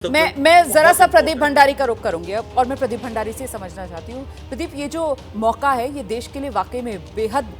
मैं जरा सा प्रदीप भंडारी का रुख करूंगी अब, और मैं प्रदीप भंडारी से समझना चाहती हूँ। प्रदीप, ये जो मौका है ये देश के लिए वाकई में बेहद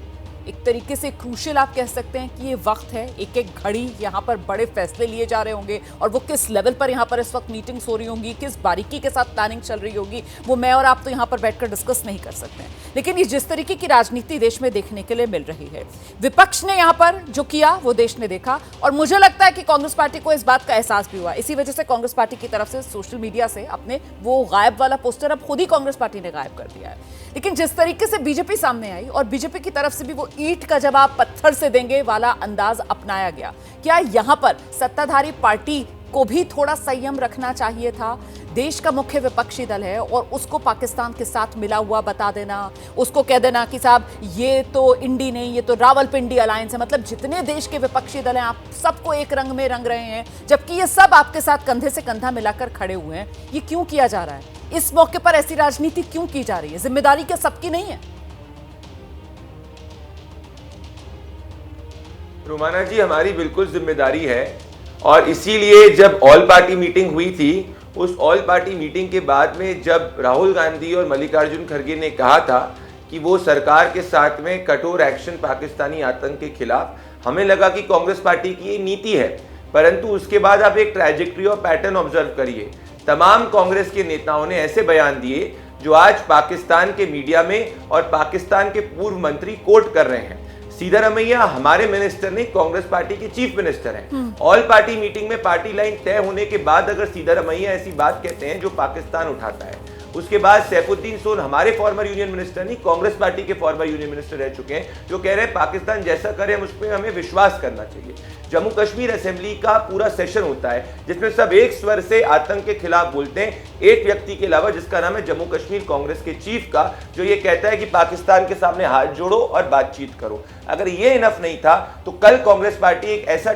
एक तरीके से क्रूशियल आप कह सकते हैं कि ये वक्त है, एक एक घड़ी यहाँ पर बड़े फैसले लिए जा रहे होंगे और वो किस लेवल पर यहाँ पर इस वक्त मीटिंग्स हो रही होंगी, किस बारीकी के साथ प्लानिंग चल रही होगी, वो मैं और आप तो यहाँ पर बैठकर डिस्कस नहीं कर सकते हैं। लेकिन ये जिस तरीके की राजनीति देश में देखने के लिए मिल रही है, विपक्ष ने यहाँ पर जो किया वो देश ने देखा, और मुझे लगता है कि कांग्रेस पार्टी को इस बात का एहसास भी हुआ। इसी वजह से कांग्रेस पार्टी की तरफ से सोशल मीडिया से अपने वो गायब वाला पोस्टर अब खुद ही कांग्रेस पार्टी ने गायब कर दिया है। लेकिन जिस तरीके से बीजेपी सामने आई और बीजेपी की तरफ से भी वो ईंट का जवाब पत्थर से देंगे वाला अंदाज अपनाया गया, क्या यहां पर सत्ताधारी पार्टी को भी थोड़ा संयम रखना चाहिए था? देश का मुख्य विपक्षी दल है और उसको पाकिस्तान के साथ मिला हुआ बता देना, उसको कह देना कि साहब ये तो इंडी नहीं, ये तो रावलपिंडी अलायंस है, मतलब जितने देश के विपक्षी दल हैं आप सबको एक रंग में रंग रहे हैं, जबकि ये सब आपके साथ कंधे से कंधा मिलाकर खड़े हुए हैं। ये क्यों किया जा रहा है? इस मौके पर ऐसी राजनीति क्यों की जा रही है? जिम्मेदारी क्या सबकी नहीं है? रुमाना जी, हमारी बिल्कुल जिम्मेदारी है, और इसीलिए जब ऑल पार्टी मीटिंग हुई थी, उस ऑल पार्टी मीटिंग के बाद में जब राहुल गांधी और मल्लिकार्जुन खड़गे ने कहा था कि वो सरकार के साथ में कठोर एक्शन पाकिस्तानी आतंक के खिलाफ, हमें लगा कि कांग्रेस पार्टी की ये नीति है। परंतु उसके बाद आप एक ट्रैजेक्टरी और पैटर्न ऑब्जर्व करिए, तमाम कांग्रेस के नेताओं ने ऐसे बयान दिए जो आज पाकिस्तान के मीडिया में और पाकिस्तान के पूर्व मंत्री कोट कर रहे हैं। सिद्धारमैया हमारे मिनिस्टर नहीं, कांग्रेस पार्टी के चीफ मिनिस्टर हैं। ऑल पार्टी मीटिंग में पार्टी लाइन तय होने के बाद अगर सिद्धारमैया ऐसी बात कहते हैं जो पाकिस्तान उठाता है, उसके बाद सैफुद्दीन सोन हमारे फॉर्मर यूनियन मिनिस्टर नहीं, कांग्रेस पार्टी के फॉर्मर यूनियन मिनिस्टर रह चुके हैं, जो कह रहे हैं पाकिस्तान जैसा करे हम उस पर हमें विश्वास करना चाहिए। जम्मू कश्मीर असेंबली का पूरा सेशन होता है जिसमें सब एक स्वर से आतंक के खिलाफ बोलते हैं, एक व्यक्ति के अलावा जिसका नाम है जम्मू कश्मीर कांग्रेस के चीफ का, जो ये कहता है कि पाकिस्तान के सामने हाथ जोड़ो और बातचीत करो। अगर ये इनफ नहीं था तो कल कांग्रेस पार्टी एक ऐसा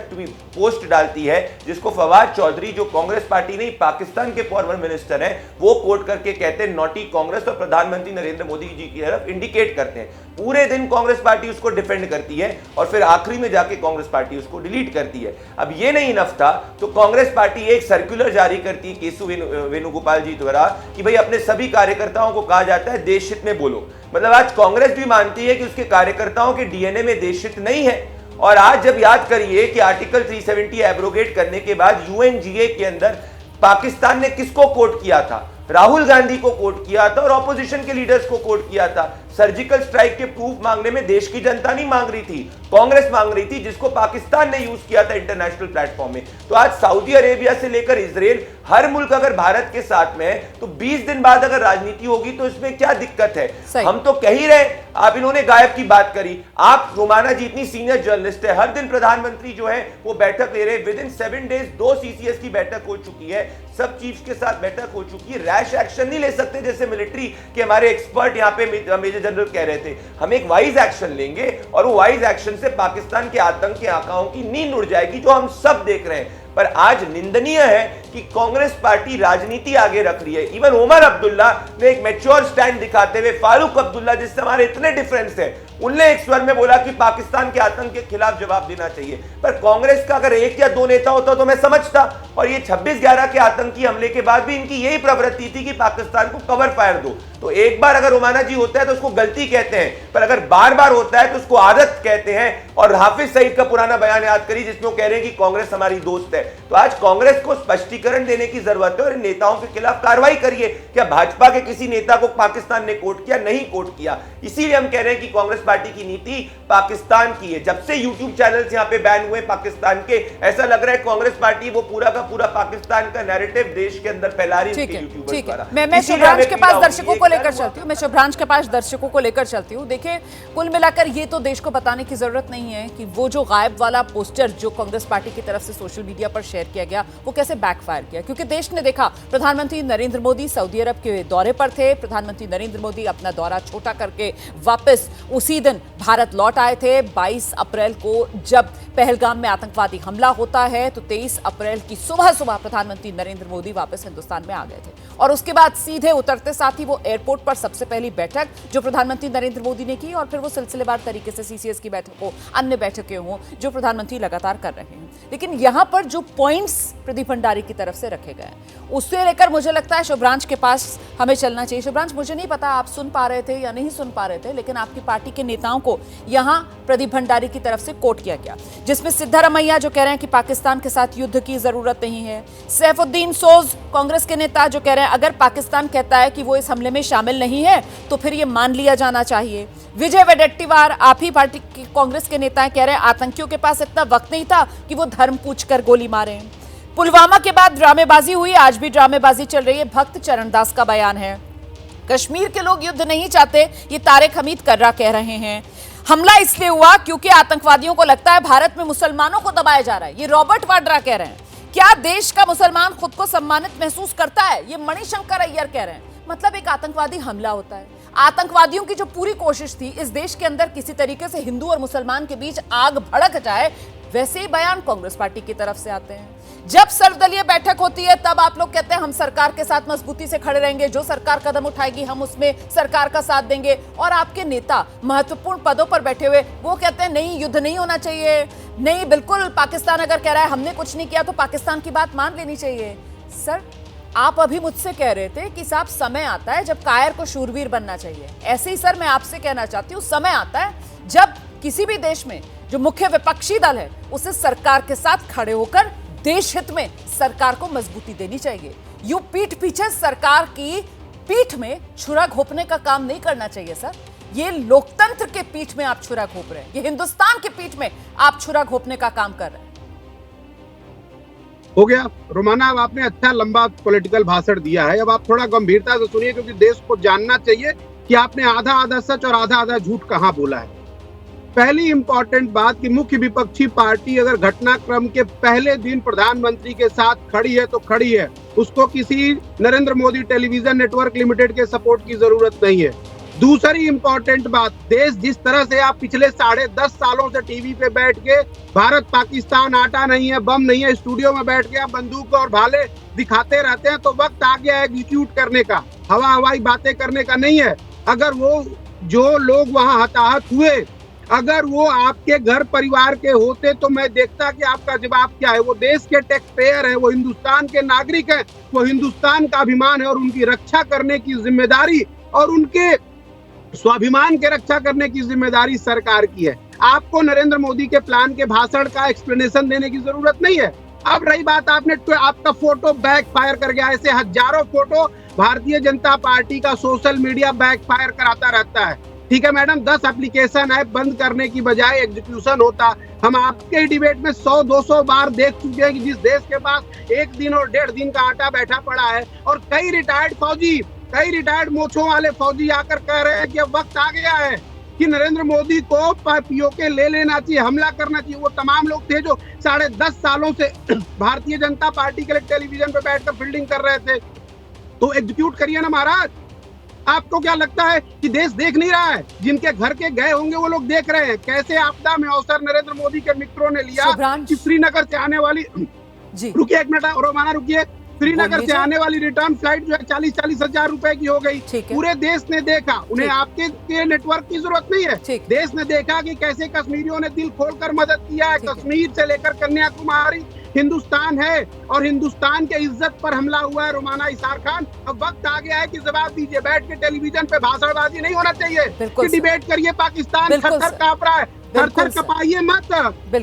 पोस्ट डालती है जिसको फवाद चौधरी, जो कांग्रेस पार्टी नहीं पाकिस्तान के फॉर्मर मिनिस्टर हैं, वो कोट करके कहते हैं नॉटी कांग्रेस, और प्रधानमंत्री नरेंद्र मोदी जी की तरफ इंडिकेट करते हैं। पूरे दिन कांग्रेस पार्टी उसको डिफेंड करती है और फिर आखिरी में जाके कांग्रेस पार्टी उसको डिलीट करती है। अब ये नहीं इनफ था तो कांग्रेस पार्टी एक सर्कुलर जारी करती है केशु वेणुगोपाल जी द्वारा कि भाई अपने सभी कार्यकर्ताओं को कहा जाता है देश हित में बोलो। मतलब आज कांग्रेस भी मानती है कि उसके कार्यकर्ताओं के डीएनए में देश हित नहीं है। और आज जब याद करिए कि आर्टिकल 370 एब्रोगेट करने के बाद यूएनजीए के अंदर पाकिस्तान ने किसको कोट किया था? राहुल गांधी को कोट किया था और ऑपोजिशन के लीडर्स को कोट किया था। सर्जिकल स्ट्राइक के प्रूफ मांगने में देश की जनता नहीं मांग रही थी, कांग्रेस मांग रही थी, जिसको पाकिस्तान ने यूज किया था इंटरनेशनल प्लेटफॉर्म में। तो आज सऊदी अरेबिया से लेकर इजराइल, हर मुल्क अगर भारत के साथ में है तो 20 दिन बाद अगर राजनीति होगी तो इसमें क्या दिक्कत है? हम तो कह ही रहे। आप इन्होंने गायब की बात करी, आप रुमाना जी इतनी सीनियर जर्नलिस्ट है, हर दिन प्रधानमंत्री जो है वो बैठक ले रहे, विद इन 7 डेज 2 सीसीएस की बैठक हो चुकी है, सब चीफ्स के साथ बैठक हो चुकी है। रैश एक्शन नहीं ले सकते जैसे मिलिट्री के हमारे एक्सपर्ट यहाँ पे मेजर जनरल कह रहे थे। हम एक वाइज एक्शन लेंगे और वो वाइज एक्शन से पाकिस्तान के आतंक के आकाओं की नींद उड़ जाएगी, जो हम सब देख रहे हैं। पर आज निंदनीय है कि कांग्रेस पार्टी राजनीति आगे रख रही है। इवन उमर अब्दुल्ला ने एक मैच्योर स्टैंड दिखाते हुए, फारूक अब्दुल्ला जिससे हमारे इतने डिफरेंस है, उनने एक स्वर में बोला कि पाकिस्तान के आतंक के खिलाफ जवाब देना चाहिए। पर कांग्रेस का अगर 1 या 2 नेता होता तो मैं समझता। और ये 26/11 के आतंकी हमले के बाद भी इनकी यही प्रवृत्ति थी कि पाकिस्तान को कवर फायर दो। तो एक बार अगर रुमाना जी होता है तो उसको गलती कहते हैं, पर अगर बार बार होता है तो उसको आदत कहते हैं। और हाफिज सईद का पुराना बयान याद करिए जिसमें वो कह रहे हैं कि कांग्रेस हमारी दोस्त है। तो आज कांग्रेस को स्पष्टीकरण देने की जरूरत है और इन नेताओं के खिलाफ कार्रवाई करिए। क्या भाजपा के किसी नेता को पाकिस्तान ने कोट किया? नहीं कोट किया। इसीलिए हम कह रहे हैं कि कांग्रेस पार्टी की नीति पाकिस्तान की है। जब से यूट्यूब चैनल्स यहां पे बैन हुए पाकिस्तान के, ऐसा लग रहा है कांग्रेस पार्टी वो पूरा का पूरा पाकिस्तान का नैरेटिव देश के अंदर फैला रही है यूट्यूबर्स द्वारा। मैं शुभ्रांश के पास दर्शकों को लेकर चलती हूँ, मैं शुभ्रांश के पास दर्शकों को लेकर चलती हूँ। देखिए, कुल मिलाकर ये तो देश को बताने की जरूरत नहीं है कि वो जो गायब वाला पोस्टर जो कांग्रेस पार्टी की तरफ से सोशल मीडिया पर शेयर किया गया वो कैसे बैकफायर किया, क्योंकि देश ने देखा प्रधानमंत्री नरेंद्र मोदी सऊदी अरब के दौरे पर थे। प्रधानमंत्री नरेंद्र मोदी अपना दौरा छोटा करके वापस उसी उसी दिन भारत लौट आए थे। 22 अप्रैल को जब पहलगाम में आतंकवादी हमला होता है तो 23 अप्रैल की सुबह सुबह प्रधानमंत्री नरेंद्र मोदी वापस हिंदुस्तान में आ गए थे और उसके बाद सीधे उतरते साथ ही वो एयरपोर्ट पर सबसे पहली बैठक जो प्रधानमंत्री नरेंद्र मोदी ने की और फिर वो सिलसिलेवार तरीके से सीसीएस की बैठक हो, अन्य बैठकें हों जो प्रधानमंत्री लगातार कर रहे हैं। लेकिन यहां पर जो पॉइंट्स प्रदीप भंडारी की तरफ से रखे गए उससे लेकर मुझे लगता है शुभ्रांश के पास हमें चलना चाहिए। शुभ्रांश, मुझे नहीं पता आप सुन पा रहे थे या नहीं सुन पा रहे थे, लेकिन आपकी पार्टी के नेताओं को यहां प्रदीप भंडारी की तरफ से कोट किया गया, जिसमें सिद्धारमैया जो कह रहे हैं कि पाकिस्तान के साथ युद्ध की जरूरत नहीं है, सैफुद्दीन सोज कांग्रेस के नेता जो कह रहे हैं अगर पाकिस्तान कहता है कि वो इस हमले में शामिल नहीं है तो फिर ये मान लिया जाना चाहिए, विजय वडेट्टीवार आप ही पार्टी की कांग्रेस के नेता कह रहे हैं आतंकियों के पास इतना वक्त नहीं था कि वो धर्म पूछकर गोली मारे, पुलवामा के बाद ड्रामेबाजी हुई, आज भी ड्रामेबाजी चल रही है, भक्त चरणदास का बयान है, कश्मीर के लोग युद्ध नहीं चाहते ये तारिक हमीद कर्रा कह रहे हैं, हमला इसलिए हुआ क्योंकि आतंकवादियों को लगता है भारत में मुसलमानों को दबाया जा रहा है, ये रॉबर्ट वाड्रा कह रहे हैं, क्या देश का मुसलमान खुद को सम्मानित महसूस करता है, ये मणिशंकर अय्यर कह रहे हैं। मतलब एक आतंकवादी हमला होता है, आतंकवादियों की जो पूरी कोशिश थी इस देश के अंदर किसी तरीके से हिंदू और मुसलमान के बीच आग भड़क जाए, वैसे ही बयान कांग्रेस पार्टी की तरफ से आते हैं। जब सर्वदलीय बैठक होती है तब आप लोग कहते हैं हम सरकार के साथ मजबूती से खड़े रहेंगे, जो सरकार कदम उठाएगी हम उसमें सरकार का साथ देंगे, और आपके नेता महत्वपूर्ण पदों पर बैठे हुए वो कहते हैं नहीं युद्ध नहीं होना चाहिए, नहीं बिल्कुल पाकिस्तान अगर कह रहा है हमने कुछ नहीं किया तो पाकिस्तान की बात मान लेनी चाहिए। सर, आप अभी मुझसे कह रहे थे कि साहब समय आता है जब कायर को शूरवीर बनना चाहिए, ऐसे ही सर मैं आपसे कहना चाहती हूँ समय आता है जब किसी भी देश में जो मुख्य विपक्षी दल है उसे सरकार के साथ खड़े होकर देश हित में सरकार को मजबूती देनी चाहिए। यूं पीठ पीछे सरकार की पीठ में छुरा घोंपने का काम नहीं करना चाहिए सर, ये लोकतंत्र के पीठ में आप छुरा घोंप रहे हैं, ये हिंदुस्तान के पीठ में आप छुरा घोंपने का काम कर रहे हैं। हो गया रोमाना, अब आपने अच्छा लंबा पॉलिटिकल भाषण दिया है, अब आप थोड़ा गंभीरता से सुनिए क्योंकि देश को जानना चाहिए कि आपने आधा आधा सच और आधा आधा झूठ कहां बोला है। पहली इंपॉर्टेंट बात कि मुख्य विपक्षी पार्टी अगर घटनाक्रम के पहले दिन प्रधानमंत्री के साथ खड़ी है तो खड़ी है, उसको किसी Narendra Modi television network limited के सपोर्ट की जरूरत नहीं है। दूसरी इंपॉर्टेंट बात, देश जिस तरह से आप पिछले 10.5 सालों से टीवी पे बैठ के भारत पाकिस्तान आटा नहीं है बम नहीं है स्टूडियो में बैठ के आप बंदूक और भाले दिखाते रहते हैं, तो वक्त आ गया एग्जीक्यूट करने का, हवाई बातें करने का नहीं है। अगर वो जो लोग वहां हताहत हुए अगर वो आपके घर परिवार के होते तो मैं देखता कि आपका जवाब क्या है। वो देश के टैक्स पेयर है, वो हिंदुस्तान के नागरिक है, वो हिंदुस्तान का अभिमान है और उनकी रक्षा करने की जिम्मेदारी और उनके स्वाभिमान के रक्षा करने की जिम्मेदारी सरकार की है। आपको नरेंद्र मोदी के प्लान के भाषण का एक्सप्लेनेशन देने की जरूरत नहीं है। अब रही बात आपका फोटो बैक फायर कर गया, ऐसे हजारों फोटो भारतीय जनता पार्टी का सोशल मीडिया बैक फायर कराता रहता है। ठीक है मैडम, 10 एप्लीकेशन ऐप बंद करने की बजाय एग्जीक्यूशन होता। हम आपके डिबेट में 100-200 बार देख चुके हैं कि जिस देश के पास 1 दिन और 1.5 दिन का आटा बैठा पड़ा है और कई रिटायर्ड मोछों वाले फौजी आकर कह रहे हैं कि अब वक्त आ गया है कि नरेंद्र मोदी को पीओके ले लेना चाहिए, हमला करना चाहिए। वो तमाम लोग थे जो 10.5 सालों से भारतीय जनता पार्टी के लिए टेलीविजन पे बैठकर फील्डिंग कर रहे थे, तो एग्जीक्यूट करिए ना महाराज। आपको क्या लगता है कि देश देख नहीं रहा है? जिनके घर के गए होंगे वो लोग देख रहे हैं कैसे आपदा में अवसर नरेंद्र मोदी के मित्रों ने लिया कि श्रीनगर से आने वाली रुकिए एक मिनट रोमाना रुकिए, श्रीनगर से आने वाली रिटर्न फ्लाइट जो है 40-40 हजार रुपए की हो गई। पूरे देश ने देखा, उन्हें आपके नेटवर्क की जरूरत नहीं है। देश ने देखा कि कैसे कश्मीरियों ने दिल खोलकर मदद किया है। कश्मीर से लेकर कन्याकुमारी हिंदुस्तान है और हिंदुस्तान के इज्जत पर हमला हुआ है। रोमाना इसार खान, अब वक्त आ गया है कि जवाब दीजिए। बैठ के टेलीविजन पे भाषणबाजी नहीं होना चाहिए कि डिबेट करिए। पाकिस्तान थर-थर कांप रहा है, थर-थर कपाइए मत,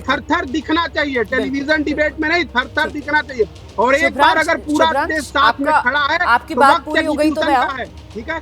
थर-थर दिखना चाहिए। टेलीविजन डिबेट में नहीं, थर-थर दिखना चाहिए। और एक बार अगर पूरा देश साथ में खड़ा है, आपकी बात पूरी हो गई तो मैं ठीक है।